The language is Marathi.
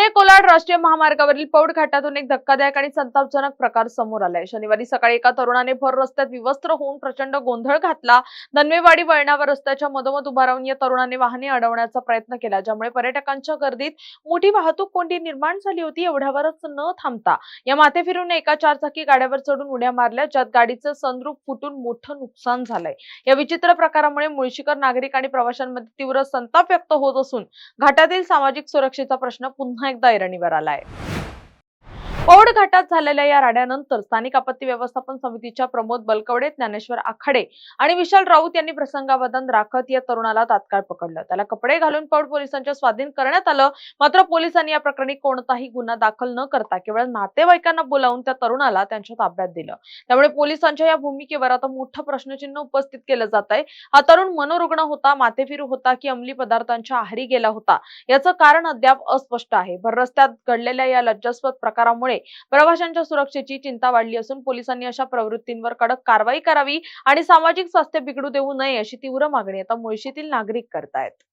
पुणे-कोलाड राष्ट्रीय महामार्गावरील पौड घाटातून एक धक्कादायक आणि संतापजनक प्रकार समोर आलाय। शनिवारी सकाळी एका तरुणाने भर रस्त्यात विवस्त्र होऊन प्रचंड गोंधळ घातला। धनवेवाडी वळणावर रस्त्याच्या मधोमध उभा राहून या तरुणाने वाहने अडवण्याचा प्रयत्न केला, ज्यामुळे पर्यटकांच्या गर्दीत मोठी वाहतूक कोंडी निर्माण झाली होती। एवढ्यावरच न थांबता या माथेफिरूने एका चारचाकी गाड्यावर चढून उड्या मारल्या, ज्यात गाडीचं सनरूफ फुटून मोठं नुकसान झालंय। या विचित्र प्रकारामुळे मुळशीकर नागरिक आणि प्रवाशांमध्ये तीव्र संताप व्यक्त होत असून घाटातील सामाजिक सुरक्षेचा प्रश्न पुन्हा एकदा ऐरणीवर आलाय। पौड घाटात झालेल्या या राड्यानंतर स्थानिक आपत्ती व्यवस्थापन समितीच्या प्रमोद बलकवडे, ज्ञानेश्वर आखाडे आणि विशाल राऊत यांनी प्रसंगावधान राखत या तरुणाला तात्काळ पकडलं। त्याला कपडे घालून पौड पोलिसांच्या स्वाधीन करण्यात आलं। मात्र पोलिसांनी या प्रकरणी कोणताही गुन्हा दाखल न करता केवळ नातेवाईकांना बोलावून त्या तरुणाला त्यांच्या ताब्यात दिलं। त्यामुळे पोलिसांच्या या भूमिकेवर आता मोठं प्रश्नचिन्ह उपस्थित केलं जात आहे। हा तरुण मनोरुग्ण होता, माथेफिरू होता की अंमली पदार्थांच्या आहारी गेला होता, याचं कारण अद्याप अस्पष्ट आहे। भर रस्त्यात घडलेल्या या लज्जास्पद प्रकारामुळे प्रवाशांच्या सुरक्षेची चिंता वाढली असून पोलिसांनी अशा प्रवृत्तींवर कडक कारवाई करावी आणि सामाजिक स्वास्थ्य बिघडू देऊ नये, अशी तीव्र मागणी आता मुळशीतील नागरिक करतायत।